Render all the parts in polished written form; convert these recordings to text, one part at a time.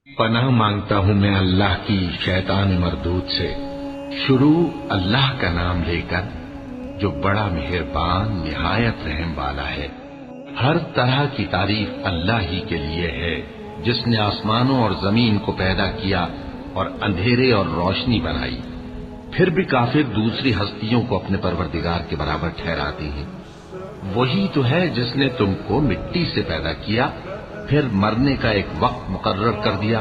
پناہ مانگتا ہوں میں اللہ کی شیطان مردود سے۔ شروع اللہ کا نام لے کر جو بڑا مہربان نہایت رحم والا ہے۔ ہر طرح کی تعریف اللہ ہی کے لیے ہے جس نے آسمانوں اور زمین کو پیدا کیا اور اندھیرے اور روشنی بنائی۔ پھر بھی کافر دوسری ہستیوں کو اپنے پروردگار کے برابر ٹھہراتے ہیں۔ وہی تو ہے جس نے تم کو مٹی سے پیدا کیا، پھر مرنے کا ایک وقت مقرر کر دیا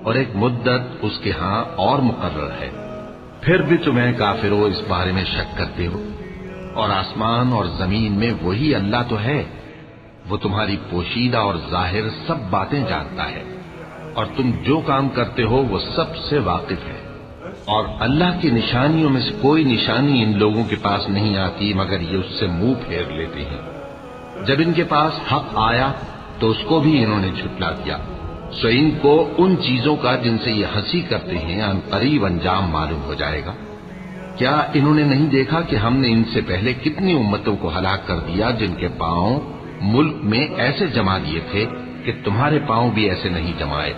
اور ایک مدت اس کے ہاں اور مقرر ہے۔ پھر بھی تمہیں کافروں اس بارے میں شک کرتے ہو، اور آسمان اور زمین میں وہی اللہ تو ہے۔ وہ تمہاری پوشیدہ اور ظاہر سب باتیں جانتا ہے، اور تم جو کام کرتے ہو وہ سب سے واقف ہے۔ اور اللہ کی نشانیوں میں سے کوئی نشانی ان لوگوں کے پاس نہیں آتی مگر یہ اس سے منہ پھیر لیتے ہیں۔ جب ان کے پاس حق آیا تو اس کو بھی انہوں نے جھٹلا دیا، سو ان کو ان چیزوں کا جن سے یہ ہنسی کرتے ہیں ان قریب انجام معلوم ہو جائے گا۔ کیا انہوں نے نہیں دیکھا کہ ہم نے ان سے پہلے کتنی امتوں کو ہلاک کر دیا جن کے پاؤں ملک میں ایسے جما دیے تھے کہ تمہارے پاؤں بھی ایسے نہیں جمائے،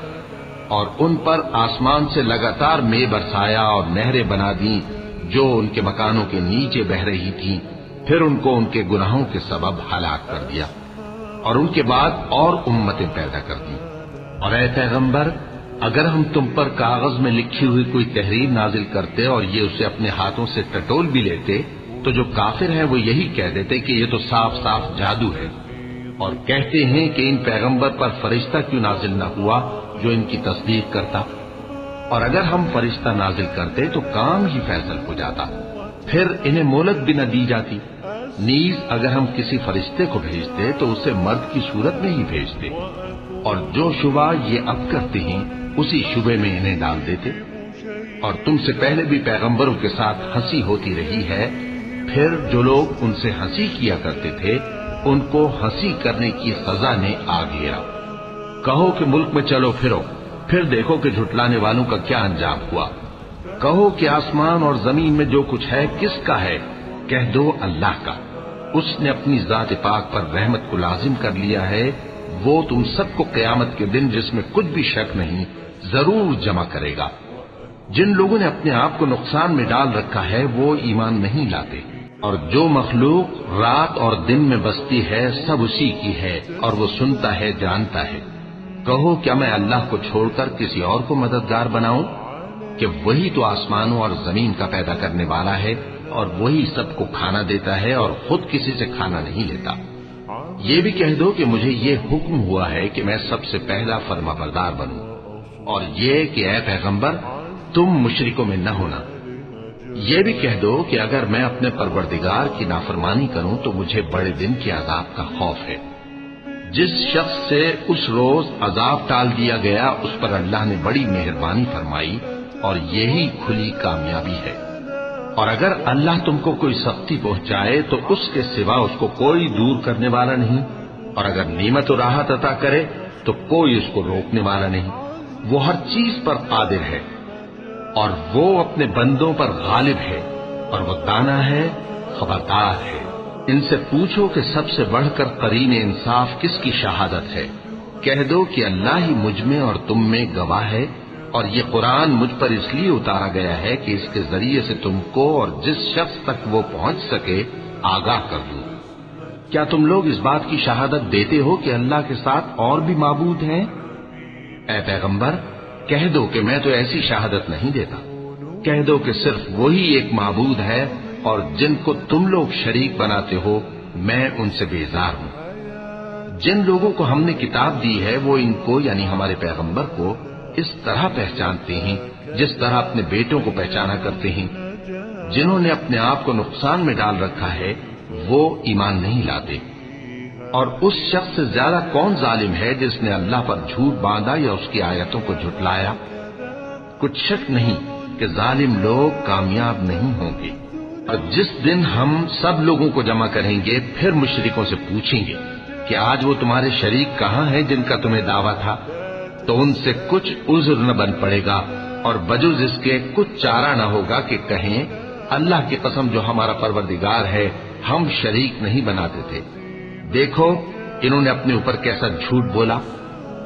اور ان پر آسمان سے لگاتار مے برسایا اور نہریں بنا دیں جو ان کے مکانوں کے نیچے بہ رہی تھیں، پھر ان کو ان کے گناہوں کے سبب ہلاک کر دیا، اور ان کے بعد اور امتیں پیدا کر دی۔ اور اے پیغمبر، اگر ہم تم پر کاغذ میں لکھی ہوئی کوئی تحریر نازل کرتے اور یہ اسے اپنے ہاتھوں سے ٹٹول بھی لیتے تو جو کافر ہیں وہ یہی کہہ دیتے کہ یہ تو صاف صاف جادو ہے، اور کہتے ہیں کہ ان پیغمبر پر فرشتہ کیوں نازل نہ ہوا جو ان کی تصدیق کرتا، اور اگر ہم فرشتہ نازل کرتے تو کام ہی فیصل ہو جاتا، پھر انہیں مہلت بھی نہ دی جاتی۔ نیز اگر ہم کسی فرشتے کو بھیجتے تو اسے مرد کی صورت میں ہی بھیجتے، اور جو شبہ یہ اب کرتے ہیں اسی شبے میں انہیں ڈال دیتے۔ اور تم سے پہلے بھی پیغمبروں کے ساتھ ہنسی ہوتی رہی ہے، پھر جو لوگ ان سے ہنسی کیا کرتے تھے ان کو ہنسی کرنے کی سزا نے آ گھیرا۔ کہو کہ ملک میں چلو پھرو، پھر دیکھو کہ جھٹلانے والوں کا کیا انجام ہوا۔ کہو کہ آسمان اور زمین میں جو کچھ ہے کس کا ہے؟ کہہ دو اللہ کا۔ اس نے اپنی ذات پاک پر رحمت کو لازم کر لیا ہے۔ وہ تم سب کو قیامت کے دن جس میں کچھ بھی شک نہیں ضرور جمع کرے گا۔ جن لوگوں نے اپنے آپ کو نقصان میں ڈال رکھا ہے وہ ایمان نہیں لاتے، اور جو مخلوق رات اور دن میں بستی ہے سب اسی کی ہے، اور وہ سنتا ہے جانتا ہے۔ کہو کیا میں اللہ کو چھوڑ کر کسی اور کو مددگار بناؤں؟ کہ وہی تو آسمانوں اور زمین کا پیدا کرنے والا ہے، اور وہی سب کو کھانا دیتا ہے اور خود کسی سے کھانا نہیں لیتا۔ یہ بھی کہہ دو کہ مجھے یہ حکم ہوا ہے کہ میں سب سے پہلا فرما بردار بنوں، اور یہ کہ اے پیغمبر تم مشرکوں میں نہ ہونا۔ یہ بھی کہہ دو کہ اگر میں اپنے پروردگار کی نافرمانی کروں تو مجھے بڑے دن کے عذاب کا خوف ہے۔ جس شخص سے اس روز عذاب ٹال دیا گیا اس پر اللہ نے بڑی مہربانی فرمائی، اور یہی کھلی کامیابی ہے۔ اور اگر اللہ تم کو کوئی سختی پہنچائے تو اس کے سوا اس کو کوئی دور کرنے والا نہیں، اور اگر نعمت و راحت عطا کرے تو کوئی اس کو روکنے والا نہیں۔ وہ ہر چیز پر قادر ہے، اور وہ اپنے بندوں پر غالب ہے، اور وہ دانا ہے، خبردار ہے۔ ان سے پوچھو کہ سب سے بڑھ کر قرین انصاف کس کی شہادت ہے؟ کہہ دو کہ اللہ ہی مجھ میں اور تم میں گواہ ہے، اور یہ قرآن مجھ پر اس لیے اتارا گیا ہے کہ اس کے ذریعے سے تم کو اور جس شخص تک وہ پہنچ سکے آگاہ کر دوں۔ کیا تم لوگ اس بات کی شہادت دیتے ہو کہ اللہ کے ساتھ اور بھی معبود ہیں؟ اے پیغمبر کہہ دو کہ میں تو ایسی شہادت نہیں دیتا۔ کہہ دو کہ صرف وہی ایک معبود ہے، اور جن کو تم لوگ شریک بناتے ہو میں ان سے بیزار ہوں۔ جن لوگوں کو ہم نے کتاب دی ہے وہ ان کو یعنی ہمارے پیغمبر کو اس طرح پہچانتے ہیں جس طرح اپنے بیٹوں کو پہچانا کرتے ہیں۔ جنہوں نے اپنے آپ کو نقصان میں ڈال رکھا ہے وہ ایمان نہیں لاتے۔ اور اس شخص سے زیادہ کون ظالم ہے جس نے اللہ پر جھوٹ باندھا یا اس کی آیتوں کو جھٹلایا؟ کچھ شک نہیں کہ ظالم لوگ کامیاب نہیں ہوں گے۔ اور جس دن ہم سب لوگوں کو جمع کریں گے پھر مشرکوں سے پوچھیں گے کہ آج وہ تمہارے شریک کہاں ہیں جن کا تمہیں دعویٰ تھا؟ تو ان سے کچھ عذر نہ بن پڑے گا، اور بجز اس کے کچھ چارہ نہ ہوگا کہ کہیں اللہ کی قسم جو ہمارا پروردگار ہے ہم شریک نہیں بناتے تھے۔ دیکھو انہوں نے اپنے اوپر کیسا جھوٹ بولا۔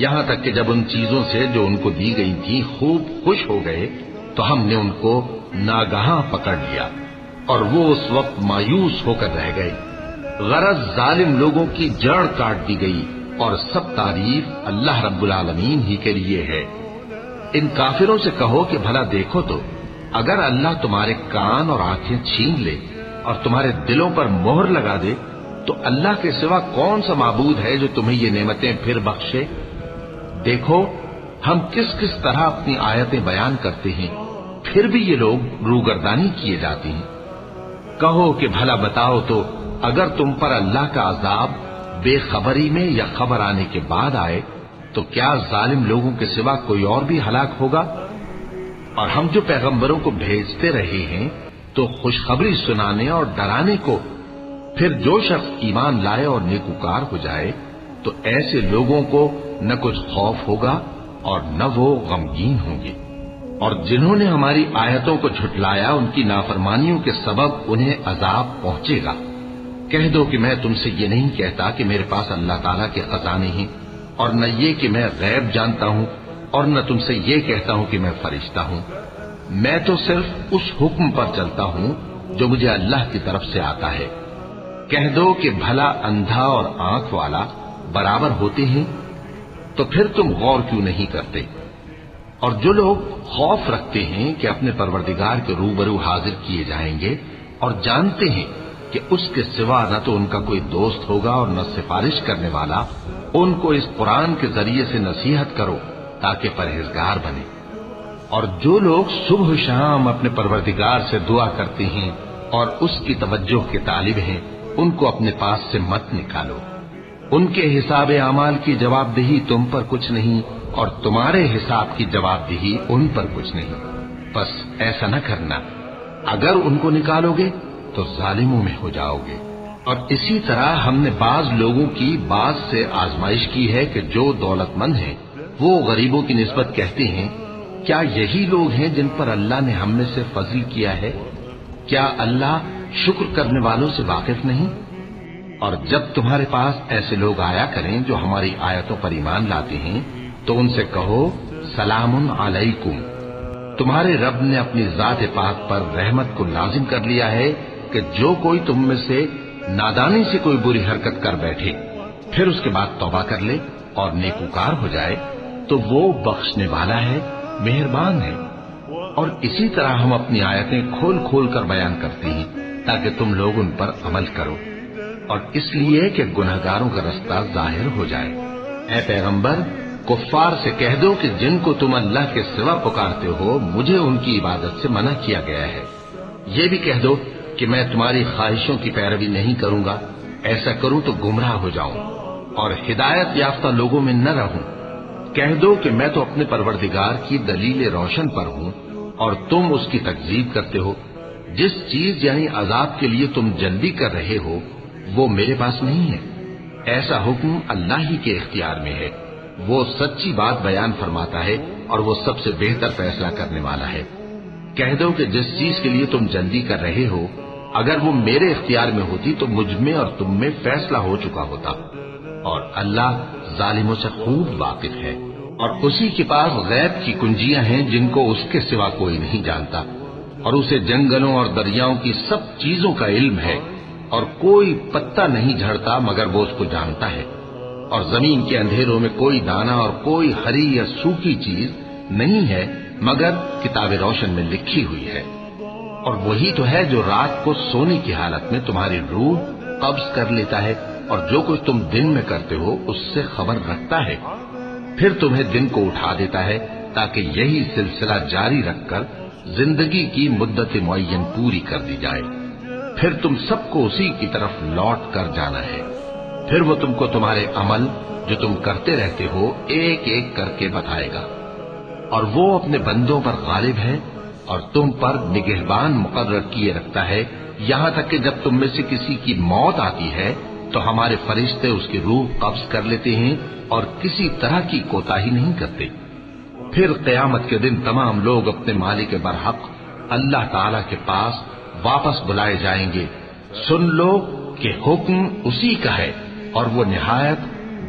یہاں تک کہ جب ان چیزوں سے جو ان کو دی گئی تھی خوب خوش ہو گئے تو ہم نے ان کو ناگہاں پکڑ لیا اور وہ اس وقت مایوس ہو کر رہ گئے۔ غرض ظالم لوگوں کی جڑ کاٹ دی گئی اور سب تعریف اللہ رب العالمین ہی کے لیے ہے۔ ان کافروں سے کہو کہ بھلا دیکھو تو اگر اللہ تمہارے کان اور آنکھیں چھین لے اور تمہارے دلوں پر مہر لگا دے تو اللہ کے سوا کون سا معبود ہے جو تمہیں یہ نعمتیں پھر بخشے؟ دیکھو ہم کس کس طرح اپنی آیتیں بیان کرتے ہیں، پھر بھی یہ لوگ روگردانی کیے جاتے ہیں۔ کہو کہ بھلا بتاؤ تو اگر تم پر اللہ کا عذاب بے خبری میں یا خبر آنے کے بعد آئے تو کیا ظالم لوگوں کے سوا کوئی اور بھی ہلاک ہوگا؟ اور ہم جو پیغمبروں کو بھیجتے رہے ہیں تو خوشخبری سنانے اور ڈرانے کو، پھر جو شخص ایمان لائے اور نیکوکار ہو جائے تو ایسے لوگوں کو نہ کچھ خوف ہوگا اور نہ وہ غمگین ہوں گے۔ اور جنہوں نے ہماری آیتوں کو جھٹلایا ان کی نافرمانیوں کے سبب انہیں عذاب پہنچے گا۔ کہہ دو کہ میں تم سے یہ نہیں کہتا کہ میرے پاس اللہ تعالیٰ کے خزانے ہیں، اور نہ یہ کہ میں غیب جانتا ہوں، اور نہ تم سے یہ کہتا ہوں کہ میں فرشتہ ہوں۔ میں تو صرف اس حکم پر چلتا ہوں جو مجھے اللہ کی طرف سے آتا ہے۔ کہہ دو کہ بھلا اندھا اور آنکھ والا برابر ہوتے ہیں؟ تو پھر تم غور کیوں نہیں کرتے؟ اور جو لوگ خوف رکھتے ہیں کہ اپنے پروردگار کے روبرو حاضر کیے جائیں گے اور جانتے ہیں کہ اس کے سوا نہ تو ان کا کوئی دوست ہوگا اور نہ سفارش کرنے والا، ان کو اس قرآن کے ذریعے سے نصیحت کرو تاکہ پرہیزگار بنے۔ اور جو لوگ صبح و شام اپنے پروردگار سے دعا کرتے ہیں اور اس کی توجہ کے طالب ہیں، ان کو اپنے پاس سے مت نکالو۔ ان کے حساب اعمال کی جواب دہی تم پر کچھ نہیں اور تمہارے حساب کی جواب دہی ان پر کچھ نہیں۔ بس ایسا نہ کرنا، اگر ان کو نکالو گے تو ظالموں میں ہو جاؤ گے۔ اور اسی طرح ہم نے بعض لوگوں کی بعض سے آزمائش کی ہے کہ جو دولت مند ہیں وہ غریبوں کی نسبت کہتے ہیں کیا یہی لوگ ہیں جن پر اللہ نے ہم میں سے فضل کیا ہے؟ کیا اللہ شکر کرنے والوں سے واقف نہیں؟ اور جب تمہارے پاس ایسے لوگ آیا کریں جو ہماری آیتوں پر ایمان لاتے ہیں تو ان سے کہو سلام علیکم، تمہارے رب نے اپنی ذات پاک پر رحمت کو لازم کر لیا ہے کہ جو کوئی تم میں سے نادانی سے کوئی بری حرکت کر بیٹھے پھر اس کے بعد توبہ کر لے اور نیکوکار ہو جائے تو وہ بخشنے والا ہے، مہربان ہے۔ اور اسی طرح ہم اپنی آیتیں کھول کھول کر بیان کرتے ہیں تاکہ تم لوگ ان پر عمل کرو، اور اس لیے کہ گناہگاروں کا رستہ ظاہر ہو جائے۔ اے پیغمبر، کفار سے کہہ دو کہ جن کو تم اللہ کے سوا پکارتے ہو مجھے ان کی عبادت سے منع کیا گیا ہے۔ یہ بھی کہہ دو کہ میں تمہاری خواہشوں کی پیروی نہیں کروں گا، ایسا کروں تو گمراہ ہو جاؤں اور ہدایت یافتہ لوگوں میں نہ رہوں۔ کہہ دو کہ میں تو اپنے پروردگار کی دلیل روشن پر ہوں اور تم اس کی تکذیب کرتے ہو۔ جس چیز یعنی عذاب کے لیے تم جلدی کر رہے ہو وہ میرے پاس نہیں ہے، ایسا حکم اللہ ہی کے اختیار میں ہے۔ وہ سچی بات بیان فرماتا ہے اور وہ سب سے بہتر فیصلہ کرنے والا ہے۔ کہہ دو کہ جس چیز کے لیے تم جلدی کر رہے ہو اگر وہ میرے اختیار میں ہوتی تو مجھ میں اور تم میں فیصلہ ہو چکا ہوتا، اور اللہ ظالموں سے خوب واقف ہے۔ اور اسی کے پاس غیب کی کنجیاں ہیں جن کو اس کے سوا کوئی نہیں جانتا، اور اسے جنگلوں اور دریاؤں کی سب چیزوں کا علم ہے، اور کوئی پتا نہیں جھڑتا مگر وہ اس کو جانتا ہے، اور زمین کے اندھیروں میں کوئی دانہ اور کوئی ہری یا سوکھی چیز نہیں ہے مگر کتاب روشن میں لکھی ہوئی ہے۔ اور وہی تو ہے جو رات کو سونے کی حالت میں تمہاری روح قبض کر لیتا ہے، اور جو کچھ تم دن میں کرتے ہو اس سے خبر رکھتا ہے، پھر تمہیں دن کو اٹھا دیتا ہے تاکہ یہی سلسلہ جاری رکھ کر زندگی کی مدت معین پوری کر دی جائے۔ پھر تم سب کو اسی کی طرف لوٹ کر جانا ہے، پھر وہ تم کو تمہارے عمل جو تم کرتے رہتے ہو ایک ایک کر کے بتائے گا۔ اور وہ اپنے بندوں پر غالب ہے اور تم پر نگہبان مقرر کیے رکھتا ہے، یہاں تک کہ جب تم میں سے کسی کی موت آتی ہے تو ہمارے فرشتے اس کی روح قبض کر لیتے ہیں اور کسی طرح کی کوتاہی نہیں کرتے۔ پھر قیامت کے دن تمام لوگ اپنے مالک برحق اللہ تعالی کے پاس واپس بلائے جائیں گے۔ سن لو کہ حکم اسی کا ہے اور وہ نہایت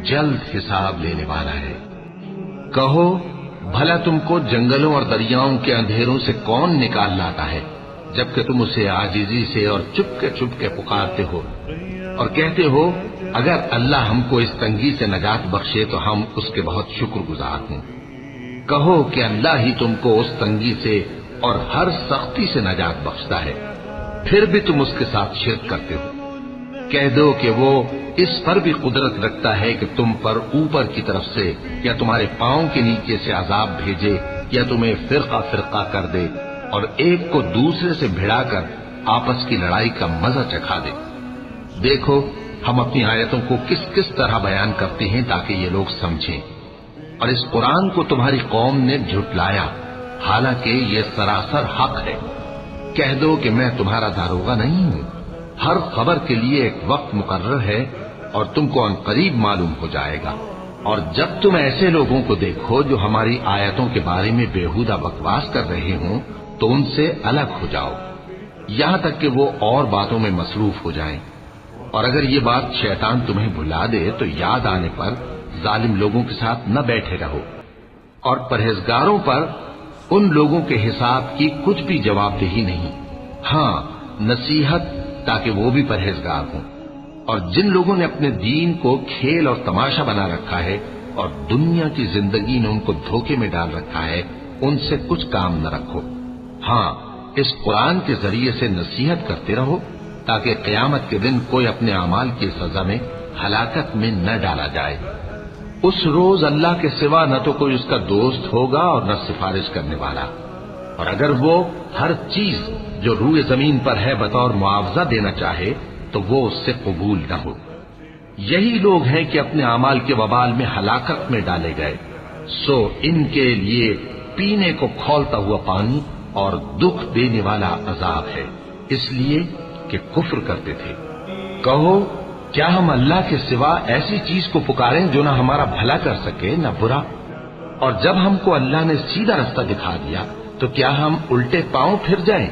جلد حساب لینے والا ہے۔ کہو بھلا تم کو جنگلوں اور دریاؤں کے اندھیروں سے کون نکال لاتا ہے جبکہ تم اسے عاجزی سے اور چپ کے پکارتے ہو اور کہتے ہو اگر اللہ ہم کو اس تنگی سے نجات بخشے تو ہم اس کے بہت شکر گزار ہوں۔ کہو کہ اللہ ہی تم کو اس تنگی سے اور ہر سختی سے نجات بخشتا ہے، پھر بھی تم اس کے ساتھ شرک کرتے ہو۔ کہہ دو کہ وہ اس پر بھی قدرت رکھتا ہے کہ تم پر اوپر کی طرف سے یا تمہارے پاؤں کے نیچے سے عذاب بھیجے یا تمہیں فرقہ فرقہ کر دے اور ایک کو دوسرے سے بھڑا کر آپس کی لڑائی کا مزہ چکھا دے۔ دیکھو ہم اپنی آیتوں کو کس کس طرح بیان کرتے ہیں تاکہ یہ لوگ سمجھیں، اور اس قرآن کو تمہاری قوم نے جھٹلایا حالانکہ یہ سراسر حق ہے۔ کہہ دو کہ میں تمہارا داروغہ نہیں ہوں، ہر خبر کے لیے ایک وقت مقرر ہے اور تم کو عنقریب معلوم ہو جائے گا۔ اور جب تم ایسے لوگوں کو دیکھو جو ہماری آیتوں کے بارے میں بےہودہ بکواس کر رہے ہوں تو ان سے الگ ہو جاؤ یہاں تک کہ وہ اور باتوں میں مصروف ہو جائیں، اور اگر یہ بات شیطان تمہیں بھلا دے تو یاد آنے پر ظالم لوگوں کے ساتھ نہ بیٹھے رہو، اور پرہیزگاروں پر ان لوگوں کے حساب کی کچھ بھی جواب دہی نہیں، ہاں نصیحت تاکہ وہ بھی پرہیزگار ہوں۔ اور جن لوگوں نے اپنے دین کو کھیل اور تماشا بنا رکھا ہے اور دنیا کی زندگی نے ان کو دھوکے میں ڈال رکھا ہے، ان سے کچھ کام نہ رکھو، ہاں اس قرآن کے ذریعے سے نصیحت کرتے رہو تاکہ قیامت کے دن کوئی اپنے اعمال کی سزا میں ہلاکت میں نہ ڈالا جائے۔ اس روز اللہ کے سوا نہ تو کوئی اس کا دوست ہوگا اور نہ سفارش کرنے والا، اور اگر وہ ہر چیز جو روئے زمین پر ہے بطور معاوضہ دینا چاہے تو وہ اس سے قبول نہ ہو۔ یہی لوگ ہیں کہ اپنے اعمال کے وبال میں ہلاکت میں ڈالے گئے، سو ان کے لیے پینے کو کھولتا ہوا پانی اور دکھ دینے والا عذاب ہے، اس لیے کہ کفر کرتے تھے۔ کہو کیا ہم اللہ کے سوا ایسی چیز کو پکاریں جو نہ ہمارا بھلا کر سکے نہ برا؟ اور جب ہم کو اللہ نے سیدھا رستہ دکھا دیا تو کیا ہم الٹے پاؤں پھر جائیں؟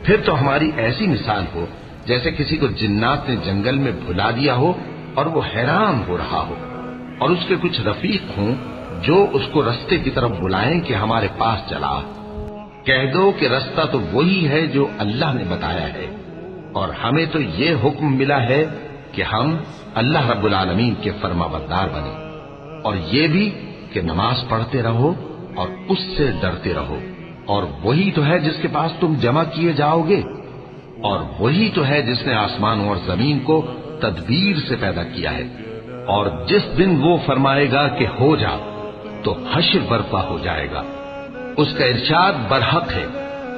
پھر تو ہماری ایسی مثال ہو جیسے کسی کو جنات نے جنگل میں بھلا دیا ہو اور وہ حیران ہو رہا ہو، اور اس کے کچھ رفیق ہوں جو اس کو رستے کی طرف بلائیں کہ ہمارے پاس چلا۔ کہہ دو کہ رستہ تو وہی ہے جو اللہ نے بتایا ہے، اور ہمیں تو یہ حکم ملا ہے کہ ہم اللہ رب العالمین کے فرما بردار بنیں، اور یہ بھی کہ نماز پڑھتے رہو اور اس سے ڈرتے رہو، اور وہی تو ہے جس کے پاس تم جمع کیے جاؤ گے، اور وہی تو ہے جس نے آسمانوں اور زمین کو تدبیر سے پیدا کیا ہے، اور جس دن وہ فرمائے گا کہ ہو جا تو حشر برپا ہو جائے گا، اس کا ارشاد برحق ہے،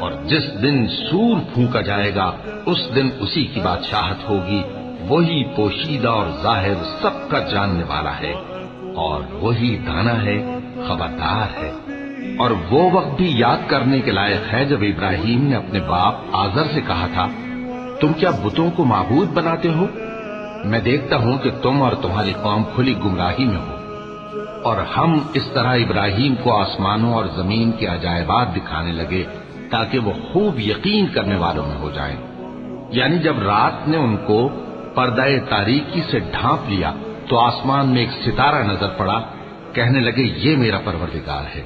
اور جس دن سور پھونکا جائے گا اس دن اسی کی بادشاہت ہوگی، وہی پوشیدہ اور ظاہر سب کا جاننے والا ہے، اور وہی دانا ہے خبردار ہے۔ اور وہ وقت بھی یاد کرنے کے لائق ہے جب ابراہیم نے اپنے باپ آزر سے کہا تھا تم کیا بتوں کو معبود بناتے ہو؟ میں دیکھتا ہوں کہ تم اور تمہاری قوم کھلی گمراہی میں ہو۔ اور ہم اس طرح ابراہیم کو آسمانوں اور زمین کے عجائبات دکھانے لگے تاکہ وہ خوب یقین کرنے والوں میں ہو جائیں۔ یعنی جب رات نے ان کو پردہ تاریکی سے ڈھانپ لیا تو آسمان میں ایک ستارہ نظر پڑا، کہنے لگے یہ میرا پروردگار ہے۔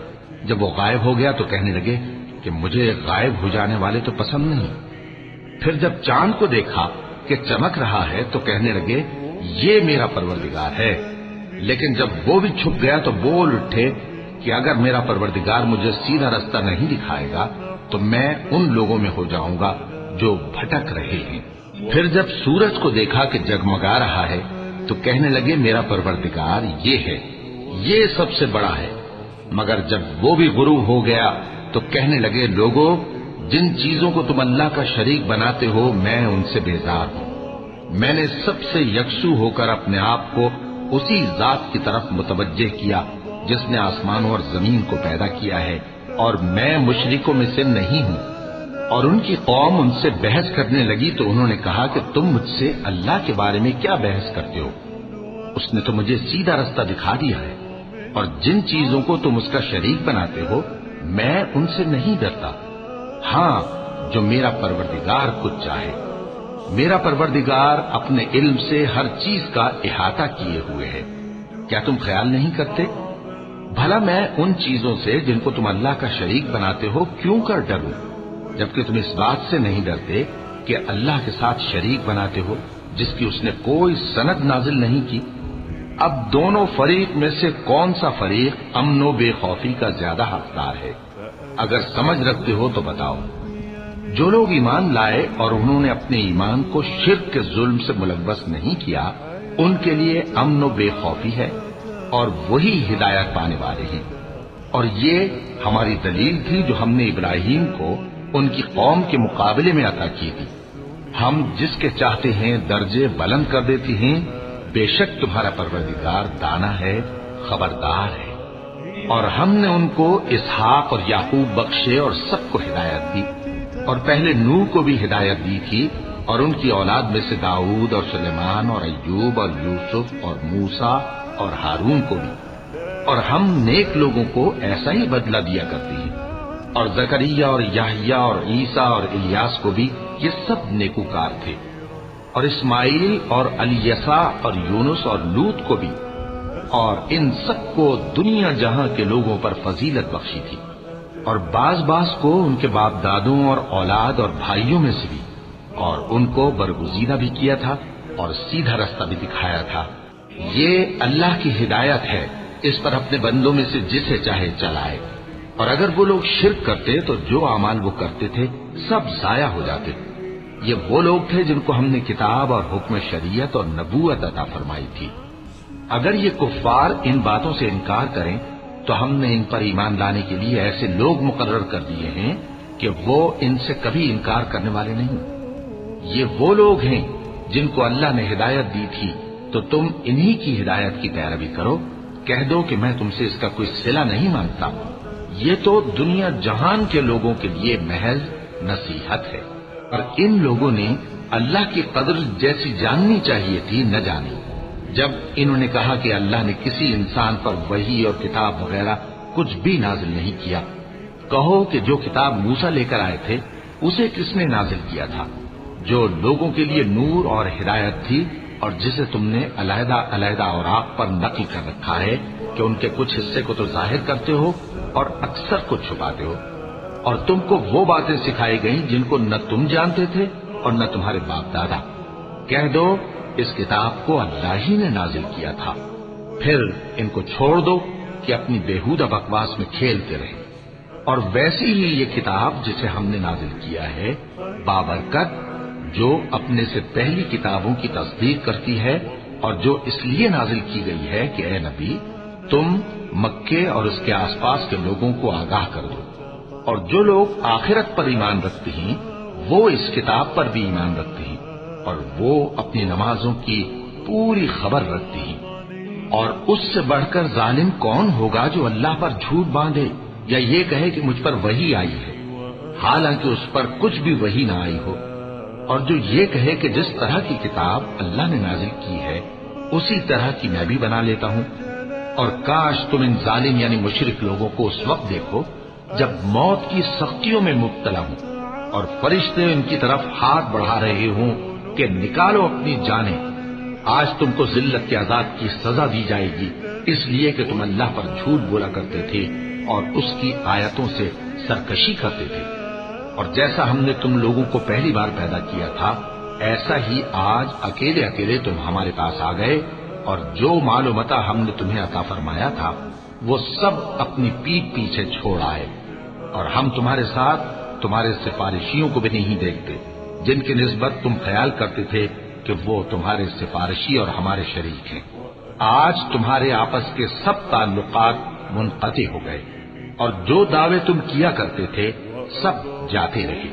جب وہ غائب ہو گیا تو کہنے لگے کہ مجھے غائب ہو جانے والے تو پسند نہیں۔ پھر جب چاند کو دیکھا کہ چمک رہا ہے تو کہنے لگے یہ میرا پروردگار ہے۔ لیکن جب وہ بھی چھپ گیا تو بول اٹھے کہ اگر میرا پروردگار مجھے سیدھا رستہ نہیں دکھائے گا تو میں ان لوگوں میں ہو جاؤں گا جو بھٹک رہے ہیں۔ پھر جب سورج کو دیکھا کہ جگمگا رہا ہے تو کہنے لگے میرا پروردگار یہ ہے، یہ سب سے بڑا ہے۔ مگر جب وہ بھی غروب ہو گیا تو کہنے لگے لوگوں جن چیزوں کو تم اللہ کا شریک بناتے ہو میں ان سے بیزار ہوں۔ میں نے سب سے یکسو ہو کر اپنے آپ کو اسی ذات کی طرف متوجہ کیا جس نے آسمانوں اور زمین کو پیدا کیا ہے، اور میں مشرکوں میں سے نہیں ہوں۔ اور ان کی قوم ان سے بحث کرنے لگی تو انہوں نے کہا کہ تم مجھ سے اللہ کے بارے میں کیا بحث کرتے ہو؟ اس نے تو مجھے سیدھا رستہ دکھا دیا ہے، اور جن چیزوں کو تم اس کا شریک بناتے ہو میں ان سے نہیں ڈرتا، ہاں جو میرا پروردگار کچھ چاہے۔ میرا پروردگار اپنے علم سے ہر چیز کا احاطہ کیے ہوئے ہے، کیا تم خیال نہیں کرتے؟ بھلا میں ان چیزوں سے جن کو تم اللہ کا شریک بناتے ہو کیوں کر ڈروں، جبکہ تم اس بات سے نہیں ڈرتے کہ اللہ کے ساتھ شریک بناتے ہو جس کی اس نے کوئی سند نازل نہیں کی۔ اب دونوں فریق میں سے کون سا فریق امن و بے خوفی کا زیادہ حقدار ہے؟ اگر سمجھ رکھتے ہو تو بتاؤ۔ جو لوگ ایمان لائے اور انہوں نے اپنے ایمان کو شرک کے ظلم سے ملوث نہیں کیا، ان کے لیے امن و بے خوفی ہے اور وہی ہدایت پانے والے ہیں۔ اور یہ ہماری دلیل تھی جو ہم نے ابراہیم کو ان کی قوم کے مقابلے میں عطا کی تھی۔ ہم جس کے چاہتے ہیں درجے بلند کر دیتے ہیں، بے شک تمہارا پروردگار دانا ہے، خبردار ہے۔ اور ہم نے ان کو اسحاق اور یعقوب بخشے اور سب کو ہدایت دی، اور پہلے نوح کو بھی ہدایت دی تھی، اور ان کی اولاد میں سے داؤد اور سلیمان اور ایوب اور یوسف اور موسیٰ اور ہارون کو بھی۔ اور ہم نیک لوگوں کو ایسا ہی بدلہ دیا کرتے ہیں۔ اور زکریا اور یحییٰ اور عیسیٰ اور الیاس کو بھی، یہ سب نیکوکار تھے۔ اور اسماعیل اور الیسع اور یونس اور لوط کو بھی، اور ان سب کو دنیا جہاں کے لوگوں پر فضیلت بخشی تھی، اور بعض کو ان کے باپ دادوں اور اولاد اور بھائیوں میں سے بھی، اور ان کو برگزیدہ بھی کیا تھا اور سیدھا رستہ بھی دکھایا تھا۔ یہ اللہ کی ہدایت ہے، اس پر اپنے بندوں میں سے جسے چاہے چلائے۔ اور اگر وہ لوگ شرک کرتے تو جو اعمال وہ کرتے تھے سب ضائع ہو جاتے۔ یہ وہ لوگ تھے جن کو ہم نے کتاب اور حکم شریعت اور نبوت عطا فرمائی تھی۔ اگر یہ کفار ان باتوں سے انکار کریں تو ہم نے ان پر ایمان لانے کے لیے ایسے لوگ مقرر کر دیے ہیں کہ وہ ان سے کبھی انکار کرنے والے نہیں۔ یہ وہ لوگ ہیں جن کو اللہ نے ہدایت دی تھی، تو تم انہی کی ہدایت کی پیروی کرو۔ کہہ دو کہ میں تم سے اس کا کوئی صلہ نہیں مانگتا، یہ تو دنیا جہان کے لوگوں کے لیے محض نصیحت ہے۔ اور ان لوگوں نے اللہ کی قدر جیسی جاننی چاہیے تھی نہ جانی۔ جب انہوں نے کہا کہ اللہ نے کسی انسان پر وحی اور کتاب وغیرہ کچھ بھی نازل نہیں کیا، کہو کہ جو کتاب موسیٰ لے کر آئے تھے اسے کس نے نازل کیا تھا، جو لوگوں کے لیے نور اور ہدایت تھی، اور جسے تم نے علیحدہ علیحدہ اوراق پر نقل کر رکھا ہے کہ ان کے کچھ حصے کو تو ظاہر کرتے ہو اور اکثر کو چھپاتے ہو۔ اور تم کو وہ باتیں سکھائی گئیں جن کو نہ تم جانتے تھے اور نہ تمہارے باپ دادا۔ کہہ دو اس کتاب کو اللہ ہی نے نازل کیا تھا، پھر ان کو چھوڑ دو کہ اپنی بےہودہ بکواس میں کھیلتے رہیں۔ اور ویسی ہی یہ کتاب جسے ہم نے نازل کیا ہے بابرکت، جو اپنے سے پہلی کتابوں کی تصدیق کرتی ہے، اور جو اس لیے نازل کی گئی ہے کہ اے نبی تم مکے اور اس کے آس پاس کے لوگوں کو آگاہ کر دو۔ اور جو لوگ آخرت پر ایمان رکھتے ہیں وہ اس کتاب پر بھی ایمان رکھتے ہیں، اور وہ اپنی نمازوں کی پوری خبر رکھتے ہیں۔ اور اس سے بڑھ کر ظالم کون ہوگا جو اللہ پر جھوٹ باندھے یا یہ کہے کہ مجھ پر وحی آئی ہے، حالانکہ اس پر کچھ بھی وحی نہ آئی ہو، اور جو یہ کہے کہ جس طرح کی کتاب اللہ نے نازل کی ہے اسی طرح کی میں بھی بنا لیتا ہوں۔ اور کاش تم ان ظالم یعنی مشرک لوگوں کو اس وقت دیکھو جب موت کی سختیوں میں مبتلا ہوں اور فرشتے ان کی طرف ہاتھ بڑھا رہے ہوں کہ نکالو اپنی جانیں، آج تم کو ذلت کے عذاب کی سزا دی جائے گی، اس لیے کہ تم اللہ پر جھوٹ بولا کرتے تھے اور اس کی آیتوں سے سرکشی کرتے تھے۔ اور جیسا ہم نے تم لوگوں کو پہلی بار پیدا کیا تھا ایسا ہی آج اکیلے اکیلے تم ہمارے پاس آ گئے، اور جو مال و متاع ہم نے تمہیں عطا فرمایا تھا وہ سب اپنی پیٹھ پیچھے چھوڑ آئے، اور ہم تمہارے ساتھ تمہارے سفارشیوں کو بھی نہیں دیکھتے جن کی نسبت تم خیال کرتے تھے کہ وہ تمہارے سفارشی اور ہمارے شریک ہیں۔ آج تمہارے آپس کے سب تعلقات منقطع ہو گئے، اور جو دعوے تم کیا کرتے تھے سب جاتے رہے۔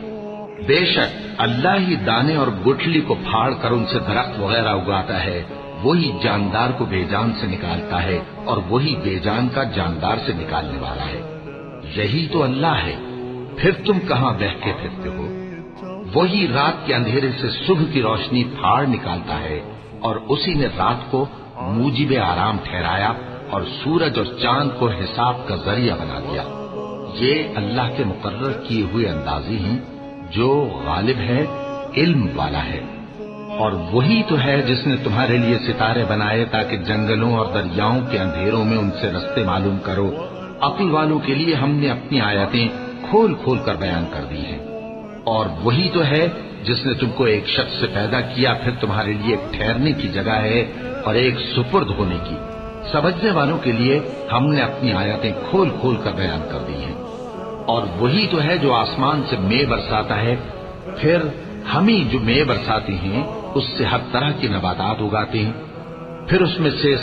بے شک اللہ ہی دانے اور گٹھلی کو پھاڑ کر ان سے درخت وغیرہ اگاتا ہے، وہی جاندار کو بے جان سے نکالتا ہے اور وہی بے جان کا جاندار سے نکالنے والا ہے۔ یہی تو اللہ ہے، پھر تم کہاں بہکے پھرتے ہو؟ وہی رات کے اندھیرے سے صبح کی روشنی پھاڑ نکالتا ہے، اور اسی نے رات کو موجب آرام ٹھہرایا اور سورج اور چاند کو حساب کا ذریعہ بنا دیا۔ یہ اللہ کے مقرر کیے ہوئے اندازے ہیں جو غالب ہے، علم والا ہے۔ اور وہی تو ہے جس نے تمہارے لیے ستارے بنائے تاکہ جنگلوں اور دریاؤں کے اندھیروں میں ان سے رستے معلوم کرو۔ عقل والوں کے لیے ہم نے اپنی آیتیں کھول کھول کر بیان کر دی ہیں۔ اور وہی تو ہے جس نے تم کو ایک شخص سے پیدا کیا، پھر تمہارے لیے ایک ٹھہرنے کی جگہ ہے اور ایک سپرد ہونے کی۔ سمجھنے والوں کے لیے ہم نے اپنی آیتیں کھول کھول کر بیان کر دی ہیں۔ اور وہی تو ہے جو آسمان سے مے برساتا ہے، پھر ہم ہی جو مے برساتے ہیں اس سے ہر طرح کی نباتات اگاتے ہیں، پھر اس میں سے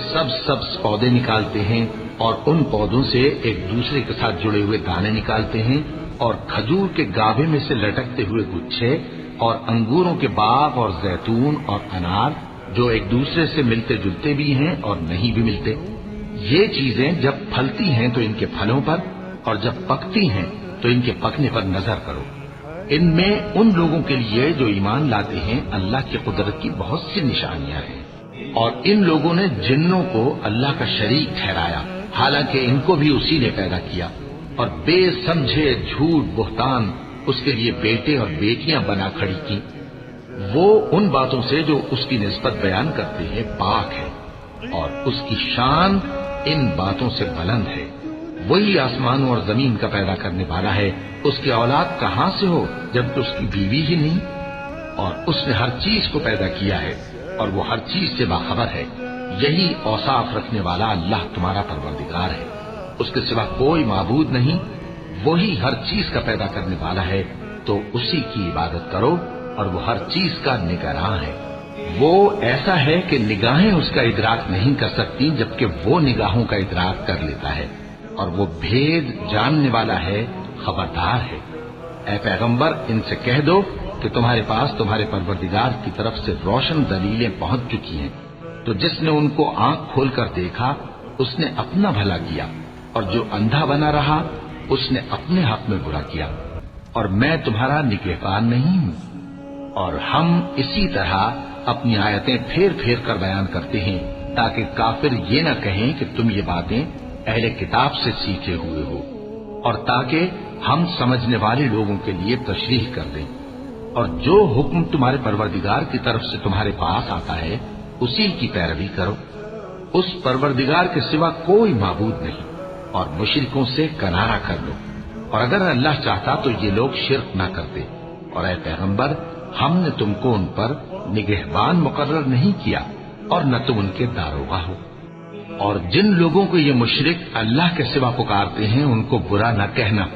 سبز پودے نکالتے ہیں اور ان پودوں سے ایک دوسرے کے ساتھ جڑے ہوئے دانے نکالتے ہیں، اور کھجور کے گاھے میں سے لٹکتے ہوئے گچھے، اور انگوروں کے باغ اور زیتون اور انار جو ایک دوسرے سے ملتے جلتے بھی ہیں اور نہیں بھی ملتے۔ یہ چیزیں جب پھلتی ہیں تو ان کے پھلوں پر، اور جب پکتی ہیں تو ان کے پکنے پر نظر کرو۔ ان میں ان لوگوں کے لیے جو ایمان لاتے ہیں اللہ کی قدرت کی بہت سی نشانیاں ہیں۔ اور ان لوگوں نے جنوں کو اللہ کا شریک ٹھہرایا، حالانکہ ان کو بھی اسی نے پیدا کیا، اور بے سمجھے جھوٹ بہتان اس کے لیے بیٹے اور بیٹیاں بنا کھڑی کی۔ وہ ان باتوں سے جو اس کی نسبت بیان کرتے ہیں پاک ہے، اور اس کی شان ان باتوں سے بلند ہے۔ وہی آسمانوں اور زمین کا پیدا کرنے والا ہے، اس کی اولاد کہاں سے ہو جبکہ اس کی بیوی ہی نہیں؟ اور اس نے ہر چیز کو پیدا کیا ہے اور وہ ہر چیز سے باخبر ہے۔ یہی اوصاف رکھنے والا اللہ تمہارا پروردگار ہے، اس کے سوا کوئی معبود نہیں۔ وہی ہر چیز کا پیدا کرنے والا ہے، تو اسی کی عبادت کرو، اور وہ ہر چیز کا نگراں ہے۔ وہ ایسا ہے کہ نگاہیں اس کا ادراک نہیں کر سکتی، جبکہ وہ نگاہوں کا ادراک کر لیتا ہے، اور وہ بھید جاننے والا ہے، خبردار ہے۔ اے پیغمبر، ان سے کہہ دو کہ تمہارے پاس تمہارے پروردگار کی طرف سے روشن دلیلیں پہنچ چکی ہیں، تو جس نے ان کو آنکھ کھول کر دیکھا اس نے اپنا بھلا کیا، اور جو اندھا بنا رہا اس نے اپنے حق میں برا کیا، اور میں تمہارا نگہبان نہیں ہوں۔ اور ہم اسی طرح اپنی آیتیں پھیر پھیر کر بیان کرتے ہیں تاکہ کافر یہ نہ کہیں کہ تم یہ باتیں اہل کتاب سے سیکھے ہوئے ہو، اور تاکہ ہم سمجھنے والے لوگوں کے لیے تشریح کر دیں۔ اور جو حکم تمہارے پروردگار کی طرف سے تمہارے پاس آتا ہے اسی کی پیروی کرو، اس پروردگار کے سوا کوئی معبود نہیں، اور مشرکوں سے کنارہ کر لو۔ اور اگر اللہ چاہتا تو یہ لوگ شرک نہ کرتے، اور اے پیغمبر، ہم نے تم کو ان پر نگہبان مقرر نہیں کیا، اور نہ تم ان کے داروغہ ہو۔ اور جن لوگوں کو یہ مشرک اللہ کے سوا پکارتے ہیں ان کو برا نہ کہنا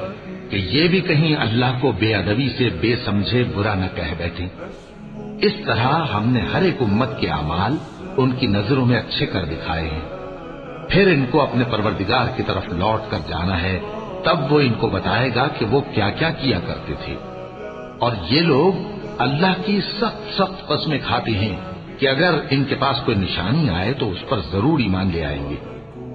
کہ یہ بھی کہیں اللہ کو بے ادبی سے بے سمجھے برا نہ کہہ بیٹھیں۔ اس طرح ہم نے ہر ایک امت کے اعمال ان کی نظروں میں اچھے کر دکھائے ہیں، پھر ان کو اپنے پروردگار کی طرف لوٹ کر جانا ہے، تب وہ ان کو بتائے گا کہ وہ کیا کیا کیا کرتے تھے۔ اور یہ لوگ اللہ کی سخت قسمیں کھاتے ہیں کہ اگر ان کے پاس کوئی نشانی آئے تو اس پر ضرور ایمان لے آئیں گے۔